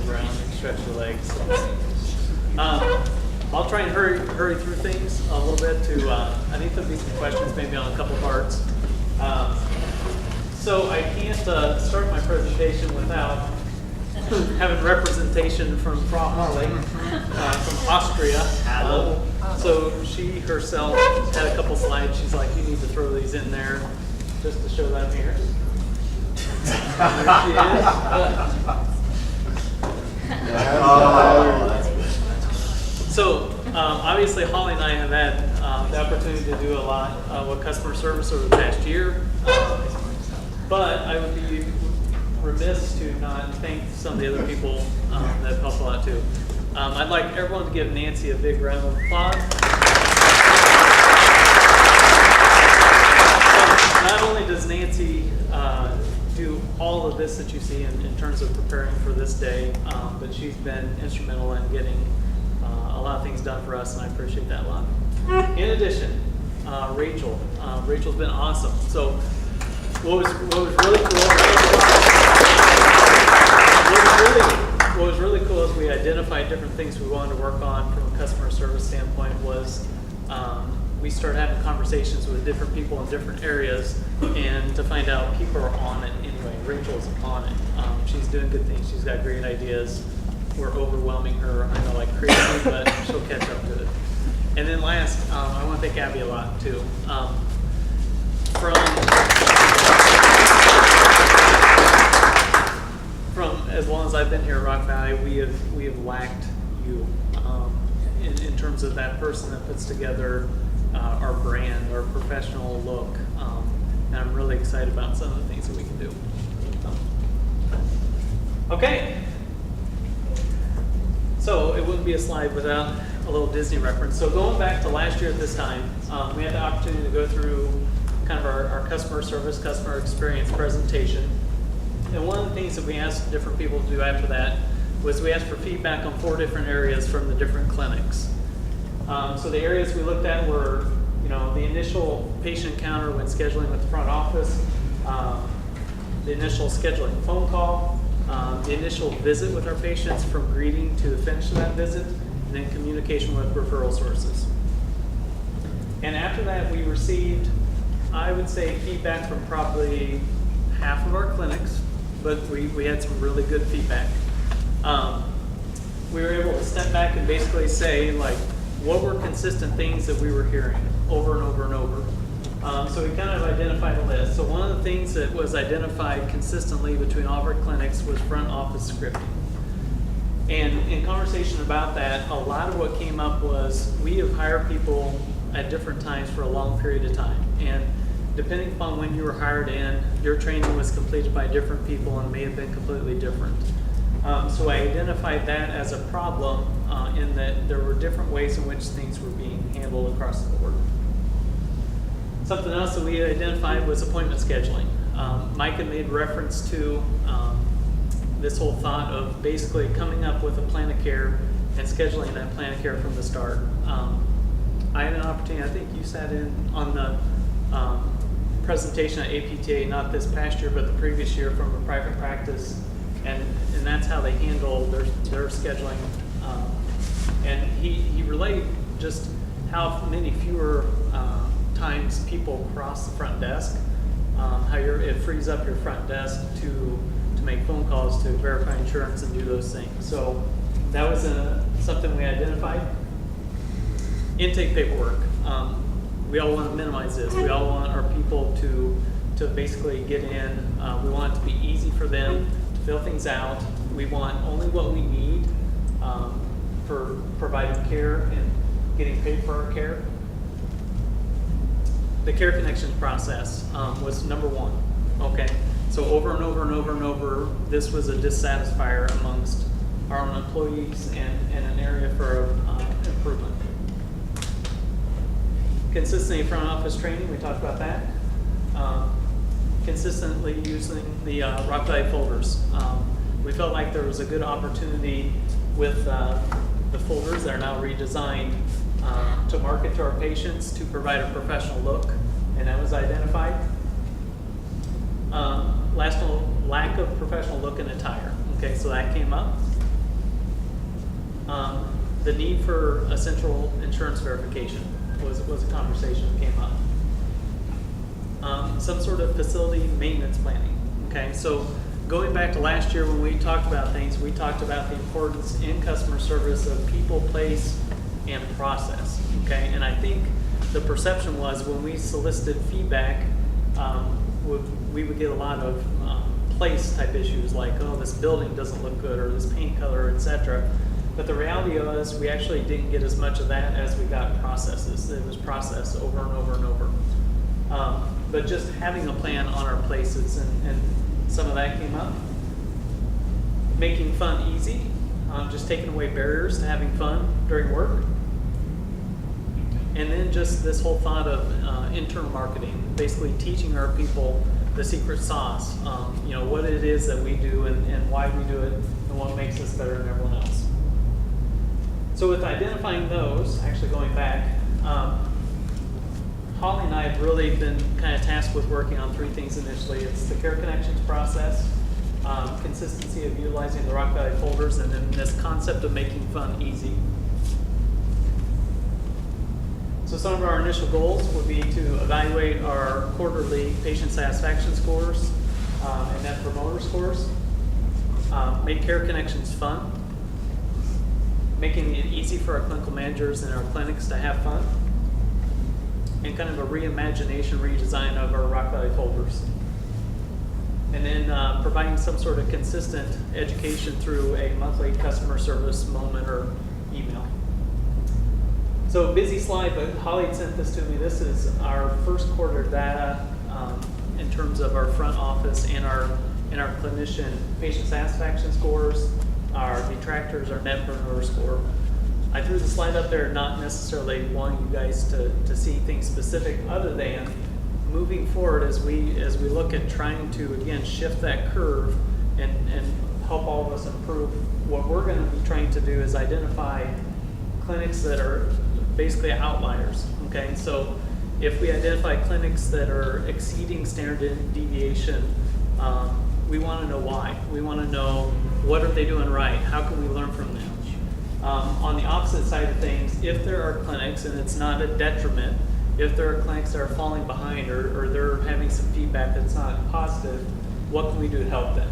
ground and stretch your legs. I'll try and hurry through things a little bit to, I think there'll be some questions maybe on a couple parts. So I can't start my presentation without having representation from Frau Holly from Austria. So she herself had a couple slides. She's like, you need to throw these in there just to show them here. There she is. So obviously Holly and I have had the opportunity to do a lot with customer service over the past year. But I would be remiss to not thank some of the other people that have helped a lot too. I'd like everyone to give Nancy a big round of applause. Not only does Nancy do all of this that you see in terms of preparing for this day, but she's been instrumental in getting a lot of things done for us, and I appreciate that a lot. In addition, Rachel. Rachel's been awesome. So what was really cool. What was really cool is we identified different things we wanted to work on from a customer service standpoint. Was we started having conversations with different people in different areas, and to find out people are on it anyway. Rachel's on it. She's doing good things. She's got great ideas. We're overwhelming her, I know, like crazy, but she'll catch up to it. And then last, I want to thank Abby a lot too. From as long as I've been here at Rock Valley, we have lacked you in terms of that person that puts together our brand, our professional look, and I'm really excited about some of the things that we can do. Okay, so it wouldn't be a slide without a little Disney reference. So going back to last year at this time, we had the opportunity to go through kind of our customer service, customer experience presentation. And one of the things that we asked different people to do after that was we asked for feedback on 4 different areas from the different clinics. So the areas we looked at were, the initial patient encounter when scheduling with the front office, the initial scheduling phone call, the initial visit with our patients from greeting to the finish of that visit, and then communication with referral sources. And after that, we received, I would say, feedback from probably half of our clinics, but we had some really good feedback. We were able to step back and basically say, like, what were consistent things that we were hearing over and over and over. So we kind of identified a list. So one of the things that was identified consistently between all of our clinics was front office scripting. And in conversation about that, a lot of what came up was we have hired people at different times for a long period of time. And depending upon when you were hired in, your training was completed by different people and may have been completely different. So I identified that as a problem in that there were different ways in which things were being handled across the board. Something else that we identified was appointment scheduling. Mike had made reference to this whole thought of basically coming up with a plan of care and scheduling that plan of care from the start. I had an opportunity, I think you sat in on the presentation at APTA, not this past year, but the previous year from a private practice, and that's how they handle their scheduling. And he relayed just how many fewer times people cross the front desk, how it frees up your front desk to make phone calls to verify insurance and do those things. So that was something we identified. Intake paperwork. We all want to minimize this. We all want our people to basically get in. We want it to be easy for them to fill things out. We want only what we need for providing care and getting paid for our care. The care connections process was number 1. Okay, so over and over and over and over, this was a dissatisfier amongst our own employees and an area for improvement. Consistently front office training, we talked about that. Consistently using the Rock Valley folders. We felt like there was a good opportunity with the folders that are now redesigned to market to our patients to provide a professional look, and that was identified. Last one, lack of professional look and attire. Okay, so that came up. The need for a central insurance verification was a conversation that came up. Some sort of facility maintenance planning. Okay, so going back to last year when we talked about things, we talked about the importance in customer service of people, place, and process. Okay, and I think the perception was when we solicited feedback, we would get a lot of place type issues like, oh, this building doesn't look good, or this paint color, etc. But the reality was we actually didn't get as much of that as we got processes. It was processed over and over and over. But just having a plan on our places, and some of that came up. Making fun easy, just taking away barriers to having fun during work. And then just this whole thought of internal marketing, basically teaching our people the secret sauce, what it is that we do and why we do it and what makes us better than everyone else. So with identifying those, actually going back, Holly and I have really been kind of tasked with working on three things initially. It's the Care Connections process, consistency of utilizing the Rock Valley folders, and then this concept of making fun easy. So some of our initial goals would be to evaluate our quarterly patient satisfaction scores and Net Promoter scores, make Care Connections fun, making it easy for our clinical managers and our clinics to have fun, and kind of a reimagination, redesign of our Rock Valley folders. And then providing some sort of consistent education through a monthly customer service moment or email. So busy slide, but Holly had sent this to me. This is our first quarter data in terms of our front office and our clinician patient satisfaction scores, our detractors, our Net Promoter score. I threw the slide up there not necessarily wanting you guys to see things specific, other than moving forward as we look at trying to, again, shift that curve and help all of us improve. What we're going to be trying to do is identify clinics that are basically outliers. Okay, so if we identify clinics that are exceeding standard deviation, we want to know why. We want to know, what are they doing right? How can we learn from them? On the opposite side of things, if there are clinics, and it's not a detriment, if there are clinics that are falling behind or they're having some feedback that's not positive, what can we do to help them?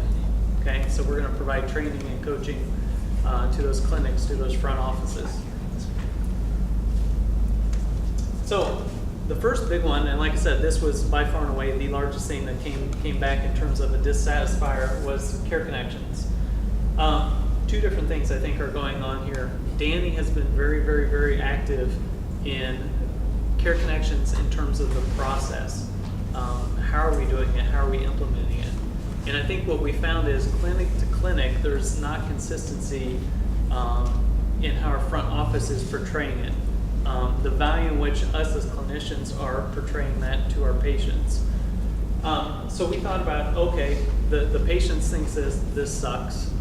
Okay, so we're going to provide training and coaching to those clinics, to those front offices. So the first big one, and like I said, this was by far and away the largest thing that came back in terms of a dissatisfier, was Care Connections. Two different things I think are going on here. Danny has been very, very, very active in Care Connections in terms of the process. How are we doing it? How are we implementing it? And I think what we found is clinic to clinic, there's not consistency in how our front office is portraying it. The value in which us as clinicians are portraying that to our patients. So we thought about, okay, the patients thinks this sucks.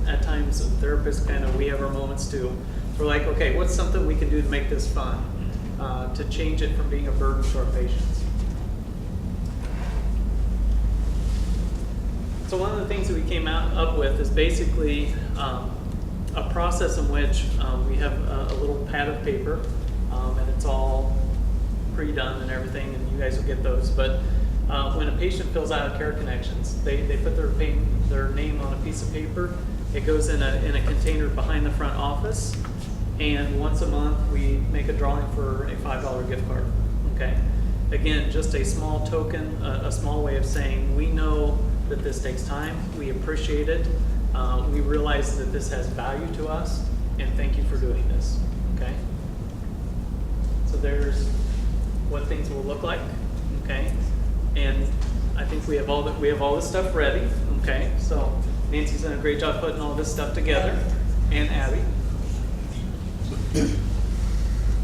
At times, therapists we have our moments too. So we're like, okay, what's something we can do to make this fun? To change it from being a burden to our patients. So one of the things that we came up with is basically a process in which we have a little pad of paper, and it's all pre-done and everything, and you guys will get those. But when a patient fills out Care Connections, they put their name on a piece of paper. It goes in a container behind the front office, and once a month we make a drawing for a $5 gift card. Okay. Again, just a small token, a small way of saying we know that this takes time. We appreciate it. We realize that this has value to us, and thank you for doing this. Okay. So there's what things will look like. Okay. And I think we have all this stuff ready. Okay. So Nancy's done a great job putting all this stuff together, and Abby.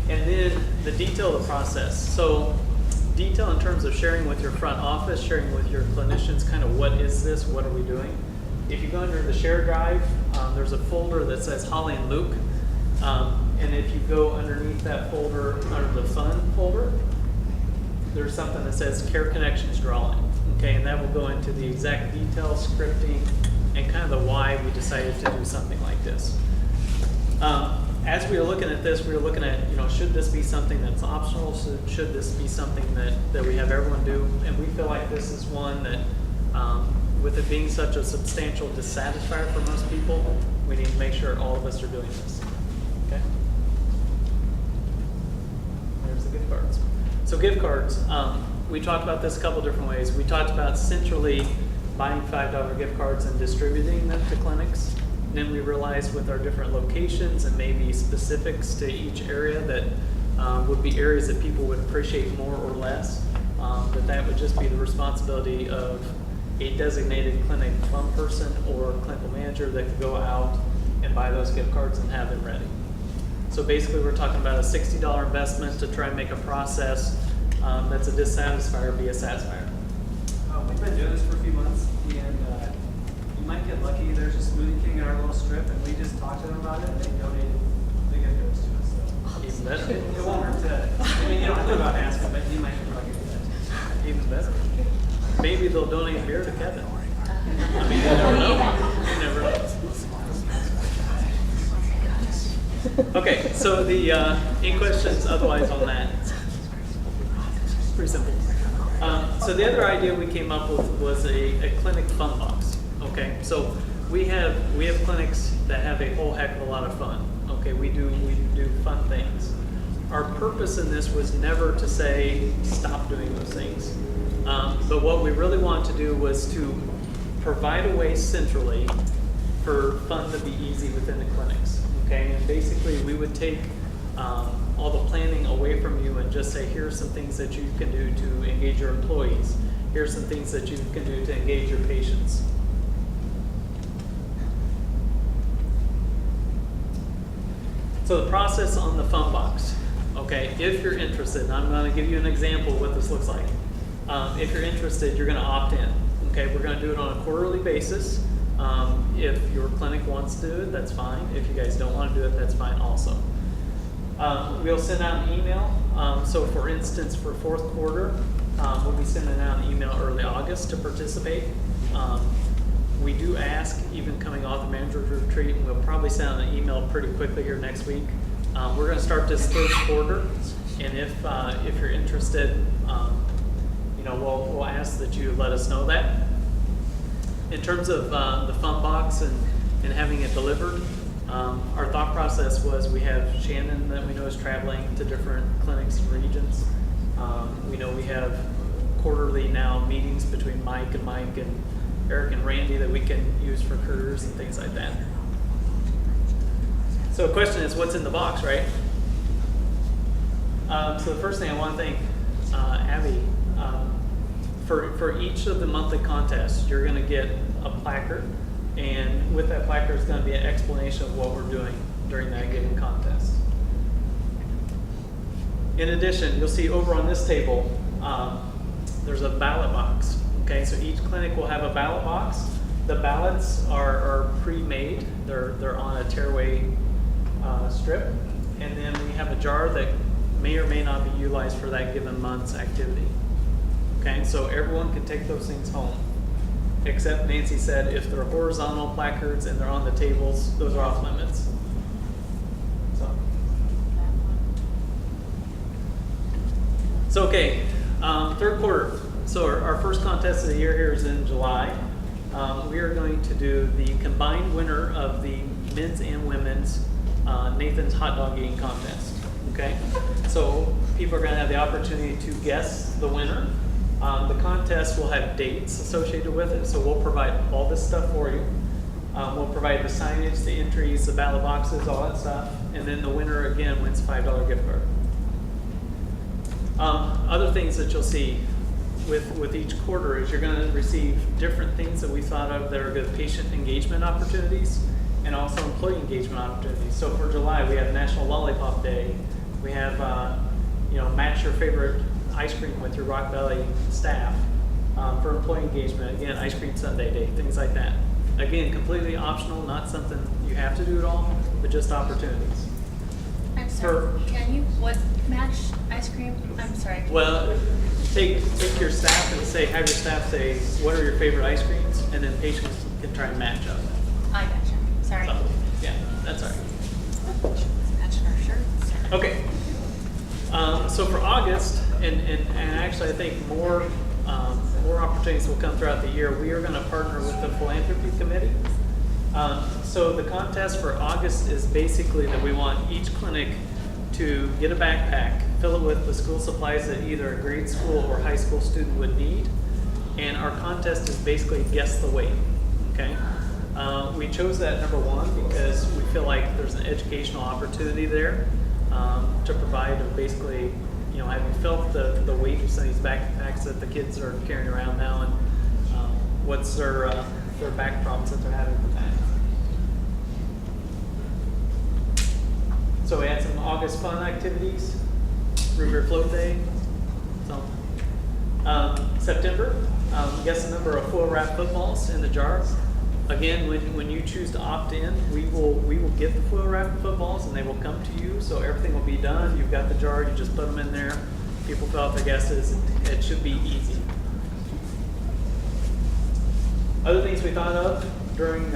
And then the detail of the process. So detail in terms of sharing with your front office, sharing with your clinicians, kind of what is this, what are we doing? If you go under the share drive, there's a folder that says Holly and Luke. And if you go underneath that folder, under the fun folder, there's something that says Care Connections Drawing. Okay, and that will go into the exact detail, scripting, and kind of the why we decided to do something like this. As we were looking at this, we were looking at, should this be something that's optional? Should this be something that we have everyone do? And we feel like this is one that, with it being such a substantial dissatisfier for most people, we need to make sure all of us are doing this. Okay? There's the gift cards. So gift cards, we talked about this a couple different ways. We talked about centrally buying $5 gift cards and distributing them to clinics. Then we realized with our different locations and maybe specifics to each area that would be areas that people would appreciate more or less, that would just be the responsibility of a designated clinic fund person or clinical manager that could go out and buy those gift cards and have them ready. So basically we're talking about a $60 investment to try and make a process that's a dissatisfier be a satisfier. We've been doing this for a few months, and you might get lucky. There's a Smoothie King in our little strip, and we just talked to them about it, and they donated the gift cards to us. So Even better. it won't hurt to. I mean, you don't have to go out and ask them, but you might get lucky with that. Even better. Maybe they'll donate beer to Kevin. I mean, you never know. You never know. Okay, so any questions otherwise on that? It's pretty simple. So the other idea we came up with was a clinic fun box. Okay, so we have clinics that have a whole heck of a lot of fun. Okay, we do fun things. Our purpose in this was never to say stop doing those things, but what we really wanted to do was to provide a way centrally for fun to be easy within the clinics. Okay, and basically we would take all the planning away from you and just say, here are some things that you can do to engage your employees. Here are some things that you can do to engage your patients. So the process on the fun box, okay, if you're interested, and I'm going to give you an example of what this looks like. If you're interested, you're going to opt in. Okay, we're going to do it on a quarterly basis. If your clinic wants to do it, that's fine. If you guys don't want to do it, that's fine also. We'll send out an email. So for instance, for fourth quarter, we'll be sending out an email early August to participate. We do ask, even coming off the manager's retreat, and we'll probably send out an email pretty quickly here next week. We're going to start this third quarter, and if you're interested, we'll ask that you let us know that. In terms of the fun box and having it delivered, our thought process was we have Shannon that we know is traveling to different clinics and regions. We know we have quarterly now meetings between Mike and Eric and Randy that we can use for careers and things like that. So the question is, what's in the box, right? So the first thing I want to thank Abby. For each of the monthly contests, you're going to get a placard, and with that placard is going to be an explanation of what we're doing during that given contest. In addition, you'll see over on this table, there's a ballot box. Okay, so each clinic will have a ballot box. The ballots are pre-made. They're on a tearaway strip, and then we have a jar that may or may not be utilized for that given month's activity. Okay, so everyone can take those things home, except Nancy said if they're horizontal placards and they're on the tables, those are off limits. So okay, third quarter. So our first contest of the year here is in July. We are going to do the combined winner of the men's and women's Nathan's hot dog eating contest. Okay, so people are going to have the opportunity to guess the winner. The contest will have dates associated with it, so we'll provide all this stuff for you. We'll provide the signage, the entries, the ballot boxes, all that stuff, and then the winner again wins a $5 gift card. Other things that you'll see with each quarter is you're going to receive different things that we thought of that are good patient engagement opportunities and also employee engagement opportunities. So for July, we have National Lollipop Day. We have, match your favorite ice cream with your Rock Valley staff. For employee engagement, again, ice cream sundae day, things like that. Again, completely optional, not something you have to do at all, but just opportunities. I'm sorry, what match ice cream? I'm sorry. Well, take your staff and have your staff say, what are your favorite ice creams? And then patients can try and match up. I gotcha. Sorry. So, yeah, that's all right. actually, I think more opportunities will come throughout the year. We are going to partner with the philanthropy committee. So the contest for August is basically that we want each clinic to get a backpack, fill it with the school supplies that either a grade school or high school student would need. And our contest is basically guess the weight, okay? We chose that number one because we feel like there's an educational opportunity there to provide basically, have you felt the weight of some of these backpacks that the kids are carrying around now, and what's their back problems that they're having with that. So we had some August fun activities, Root Beer Float Day. So September, guess the number of foil wrap footballs in the jar. Again, when you choose to opt in, we will get the foil wrap footballs and they will come to you. So everything will be done. You've got the jar. You just put them in there. People fill out their guesses. It should be easy. Other things we thought of during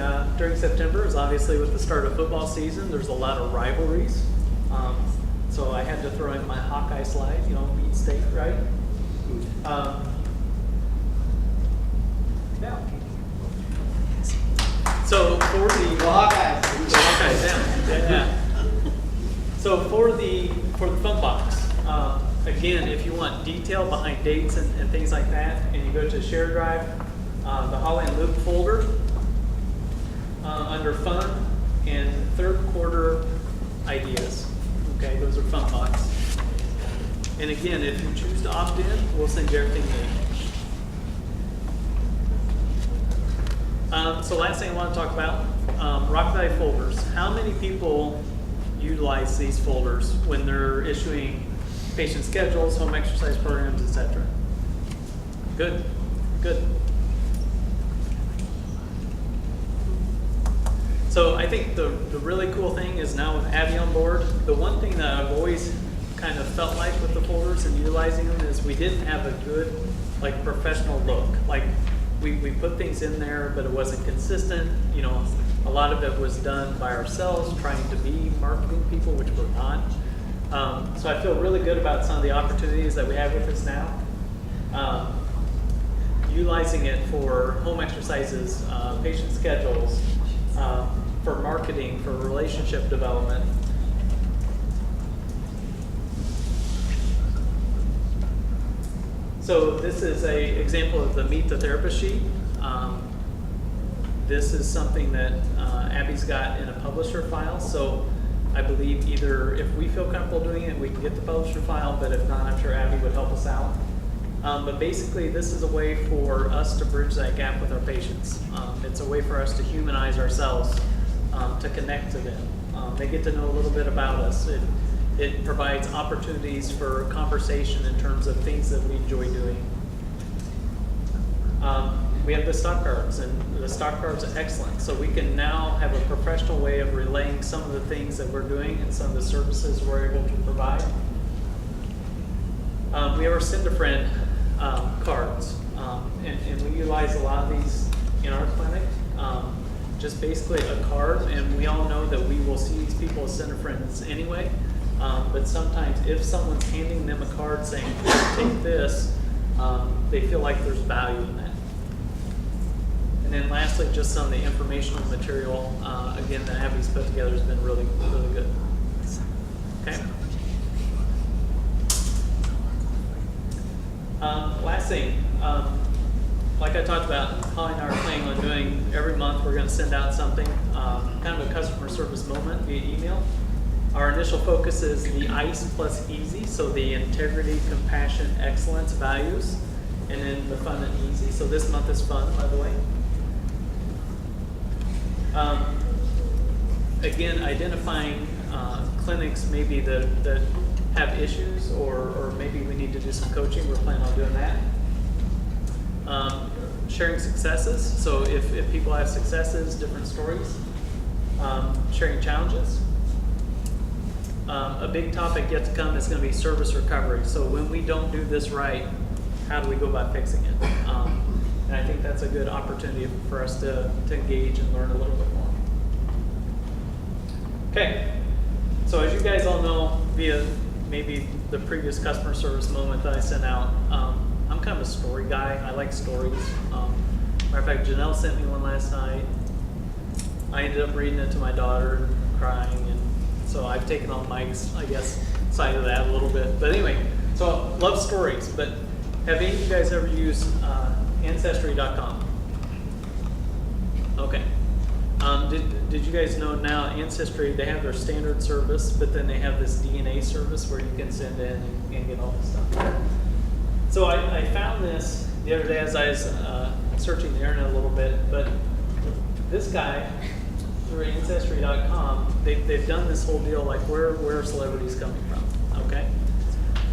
September is obviously with the start of football season, there's a lot of rivalries. So I had to throw in my Hawkeye slide, beat State, right? Yeah. So for the Hawkeyes, yeah. So for the fun box, again, if you want detail behind dates and things like that, and you go to Share Drive, the Holly and Luke folder, under Fun and third quarter ideas. Okay, those are fun box. And again, if you choose to opt in, we'll send you everything you need. So last thing I want to talk about, Rock Valley folders. How many people utilize these folders when they're issuing patient schedules, home exercise programs, etc.? Good. So I think the really cool thing is now with Abby on board, the one thing that I've always kind of felt like with the folders and utilizing them is we didn't have a good, professional look. We put things in there, but it wasn't consistent. A lot of it was done by ourselves, trying to be marketing people, which we're not. So I feel really good about some of the opportunities that we have with this now. Utilizing it for home exercises, patient schedules, for marketing, for relationship development. So this is an example of the Meet the Therapist sheet. This is something that Abby's got in a publisher file. So I believe either if we feel comfortable doing it, we can get the publisher file, but if not, I'm sure Abby would help us out. But basically, this is a way for us to bridge that gap with our patients. It's a way for us to humanize ourselves, to connect to them. They get to know a little bit about us. It provides opportunities for conversation in terms of things that we enjoy doing. We have the stock cards, and the stock cards are excellent. So we can now have a professional way of relaying some of the things that we're doing and some of the services we're able to provide. We have our Send a Friend cards, and we utilize a lot of these in our clinic. Just basically a card, and we all know that we will see these people as Send a Friends anyway. But sometimes if someone's handing them a card saying, take this, they feel like there's value in that. And then lastly, just some of the informational material, again, that Abby's put together has been really, really good. Okay. Last thing, like I talked about, Holly and I are planning on doing every month, we're going to send out something, kind of a customer service moment via email. Our initial focus is the ICE plus easy, so the integrity, compassion, excellence, values, and then the fun and easy. So this month is fun, by the way. Again, identifying clinics maybe that have issues, or maybe we need to do some coaching. We're planning on doing that. Sharing successes, so if people have successes, different stories. Sharing challenges. A big topic yet to come is going to be service recovery. So when we don't do this right, how do we go about fixing it? And I think that's a good opportunity for us to engage and learn a little bit more. Okay, so as you guys all know, via maybe the previous customer service moment that I sent out. I'm kind of a story guy. I like stories. Matter of fact, Janelle sent me one last night. I ended up reading it to my daughter and crying, and so I've taken on Mike's, I guess, side of that a little bit. But anyway, so love stories. But have any of you guys ever used Ancestry.com? Okay. Did you guys know now Ancestry, they have their standard service, but then they have this DNA service where you can send in and get all this stuff. So I found this the other day as I was searching the internet a little bit, but this guy, through Ancestry.com, they've done this whole deal like where are celebrities coming from, okay?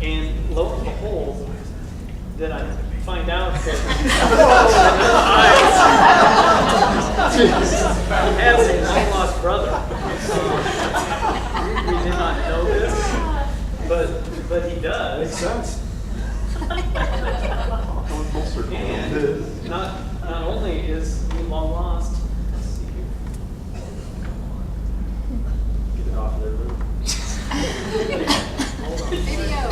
And lo and behold, did I find out that he has a long-lost brother. We did not know this, but he does. Makes sense. And not only is he long lost, let's see here. Get it off there, Lou. Hold on. Video.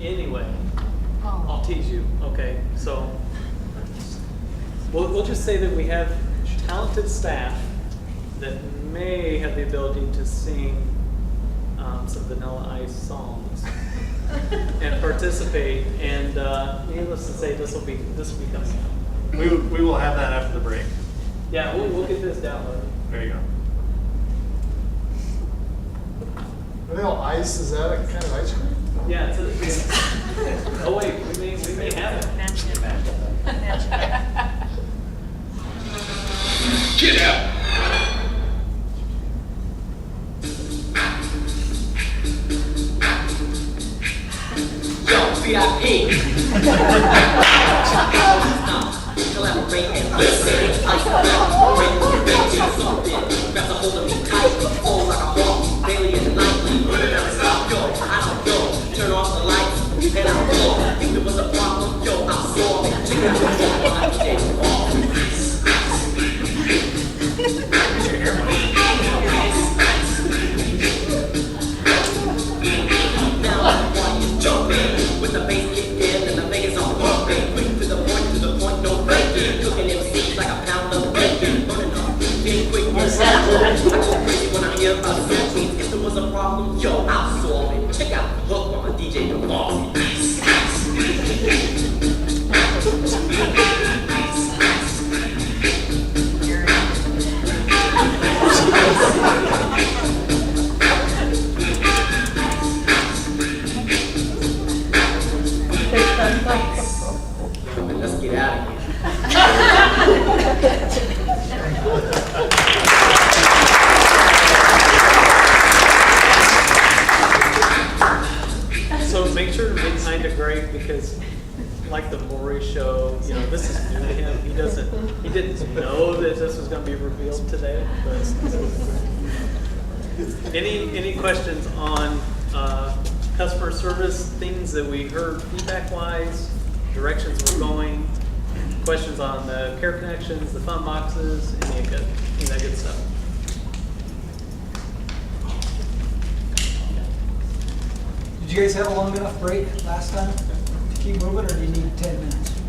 Anyway, I'll tease you. Okay, so we'll just say that we have talented staff that may have the ability to sing some Vanilla Ice songs and participate. And needless to say, this will be coming out. We will have that after the break. Yeah, we'll get this downloaded. There you go. Vanilla ice, is that a kind of ice cream? Yeah, it's oh wait, we may have it. Get out! Yo, VIP! Collaborate and listen. Ice break, baby, something. Grab the hold of me tight. Fall like a hawk, daily and nightly. Never stop, yo, I don't know. Turn off the lights, and I'll go. If there was a problem, yo, I'll solve it. Check out the phone, I can't fall. Now I'm jumping with the bass kicked in and the Vegas on pumping. Quick to the point, no breaking. Cooking MCs like a pound of bacon. Burning up, being quick and savage. I go crazy when I hear a sentence. If there was a problem, yo, I'll solve it. Check out the hook on the DJ DeVault. Let's get out of here. So make sure to be kind to Greg because, like the Maury show, you know, this is new to him. He didn't know that this was going to be revealed today. But any questions on customer service, things that we heard feedback-wise, directions we're going, questions on the care connections, the fun boxes, any of that good stuff? Did you guys have a long enough break last time to keep moving, or do you need 10 minutes?